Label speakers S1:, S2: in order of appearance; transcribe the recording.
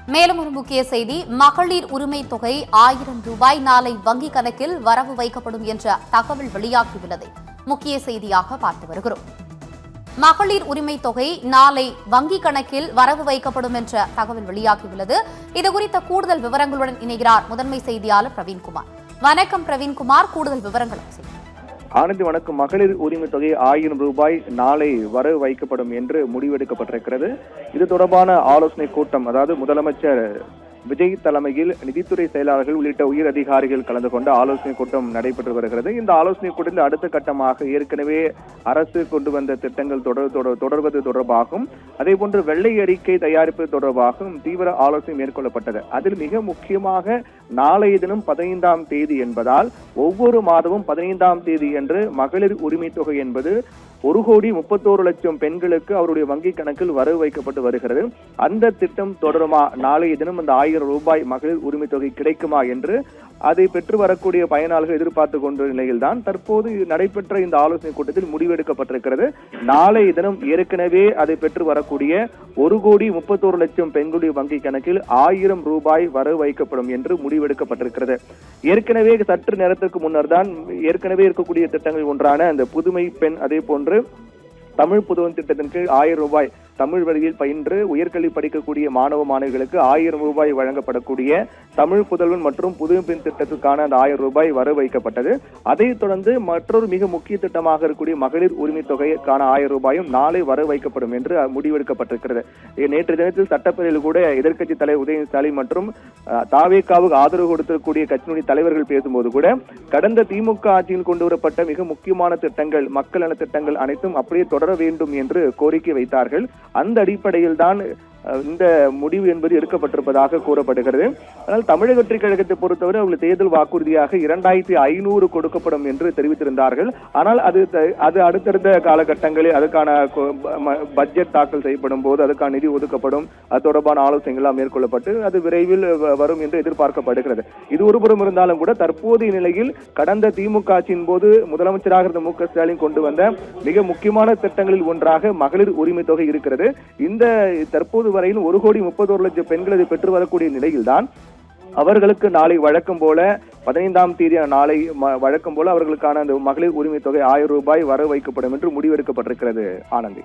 S1: மேலும் ஒரு முக்கிய செய்தி, மகளிர் உரிமை தொகை 1000 ரூபாய் நாளை வங்கிக் கணக்கில் வரவு வைக்கப்படும் என்ற தகவல் வெளியாகியுள்ளதை முக்கிய செய்தியாக பார்த்து வருகிறோம். மகளிர் உரிமை தொகை நாளை வங்கிக் கணக்கில் வரவு வைக்கப்படும் என்ற தகவல் வெளியாகியுள்ளது. இதுகுறித்த கூடுதல் விவரங்களுடன் இணைகிறார் முதன்மை செய்தியாளர் பிரவீன்குமார். வணக்கம் பிரவீன்குமார், கூடுதல் விவரங்களும்
S2: ஆனந்தி வணக்கம். மகளிர் உரிமை தொகை 1000 ரூபாய் நாளை வரவு வைக்கப்படும் என்று முடிவெடுக்கப்பட்டிருக்கிறது. இது தொடர்பான ஆலோசனை கூட்டம், அதாவது முதலமைச்சர் விஜய் தலைமையில் நிதித்துறை செயலாளர்கள் உள்ளிட்ட உயர் அதிகாரிகள் கலந்து கொண்ட ஆலோசனை கூட்டம் நடைபெற்று வருகிறது. இந்த ஆலோசனை கூட்டத்தில் அடுத்த கட்டமாக ஏற்கனவே அரசு கொண்டு வந்த திட்டங்கள் தொடர்வது தொடர்பாகவும் அதே போன்று வெள்ளை அறிக்கை தயாரிப்பு தொடர்பாகவும் தீவிர ஆலோசனை மேற்கொள்ளப்பட்டது. அதில் மிக முக்கியமாக நாளைய தினம் 15ஆம் தேதி என்பதால் ஒவ்வொரு மாதமும் 15ஆம் தேதி என்று மகளிர் உரிமை தொகை என்பது 1,31,00,000 பெண்களுக்கு அவருடைய வங்கி கணக்கில் வரவு வைக்கப்பட்டு வருகிறது. அந்த திட்டம் தொடருமா, நாளைய தினம் அந்த 1000 ரூபாய் மகளிர் உரிமை தொகை கிடைக்குமா என்று அதை பெற்று வரக்கூடிய பயனாளர்கள் எதிர்பார்த்து கொண்ட நிலையில்தான் தற்போது நடைபெற்ற இந்த ஆலோசனை கூட்டத்தில் முடிவெடுக்கப்பட்டிருக்கிறது. நாளைய தினம் ஏற்கனவே அதை பெற்று வரக்கூடிய 1,31,00,000 பெண்களுடைய வங்கி கணக்கில் 1000 ரூபாய் வரவு வைக்கப்படும் என்று முடிவெடுக்கப்பட்டிருக்கிறது. ஏற்கனவே சற்று நேரத்திற்கு முன்னர் தான் ஏற்கனவே இருக்கக்கூடிய திட்டங்கள் ஒன்றான அந்த புதுமை பெண், அதே போன்று தமிழ் புதுவன் திட்டத்தின் கீழ் 1000 ரூபாய் தமிழ் வழியில் பயின்று உயர்கல்வி படிக்கக்கூடிய மாணவ மாணவிகளுக்கு 1000 ரூபாய் வழங்கப்படக்கூடிய தமிழ் புதல்வன் மற்றும் புதுமை பெண் திட்டத்திற்கான அந்த 1000 ரூபாய் வரவு வைக்கப்பட்டது. அதைத் தொடர்ந்து மற்றொரு மிக முக்கிய திட்டமாக இருக்கக்கூடிய மகளிர் உரிமை தொகைக்கான 1000 ரூபாயும் நாளை வரவு வைக்கப்படும் என்று முடிவெடுக்கப்பட்டிருக்கிறது. நேற்று தினத்தில் சட்டப்பேரவையில் கூட எதிர்க்கட்சி தலைவர் உதயநிதி ஸ்டாலின் மற்றும் தாவேகாவுக்கு ஆதரவு கொடுத்திருக்கக்கூடிய கட்சியினுடைய தலைவர்கள் பேசும்போது கூட கடந்த திமுக ஆட்சியில் கொண்டு வரப்பட்ட மிக முக்கியமான திட்டங்கள், மக்கள் நல திட்டங்கள் அனைத்தும் அப்படியே தொடர வேண்டும் என்று கோரிக்கை வைத்தார்கள். அந்த அடிப்படையில் தான் இந்த முடிவு என்பது எடுக்கப்பட்டிருப்பதாக கூறப்படுகிறது. ஆனால் தமிழக வெற்றிக் கழகத்தை பொறுத்தவரை அவர்கள் தேர்தல் வாக்குறுதியாக 2500 கொடுக்கப்படும் என்று தெரிவித்திருந்தார்கள். ஆனால் அது அடுத்தடுத்த காலகட்டங்களில் அதுக்கான பட்ஜெட் தாக்கல் செய்யப்படும் போது அதுக்கான நிதி ஒதுக்கப்படும், அது தொடர்பான ஆலோசனைகள் மேற்கொள்ளப்பட்டு அது விரைவில் வரும் என்று எதிர்பார்க்கப்படுகிறது. இது ஒருபுறம் இருந்தாலும் கூட தற்போதைய நிலையில் கடந்த திமுக ஆட்சியின் போது முதலமைச்சராக இருந்த மு க ஸ்டாலின் கொண்டு வந்த மிக முக்கியமான திட்டங்களில் ஒன்றாக மகளிர் உரிமை தொகை இருக்கிறது. இந்த தற்போது வரையில் 1,31,00,000 பெண்கள் இதை பெற்று வரக்கூடிய நிலையில்தான் அவர்களுக்கு நாளை வழக்கம் போல 15ஆம் தேதி நாளை வழக்கம் போல அவர்களுக்கான அந்த மகளிர் உரிமை தொகை 1000 ரூபாய் வரவு வைக்கப்படும் என்று முடிவெடுக்கப்பட்டிருக்கிறது. ஆனந்தி.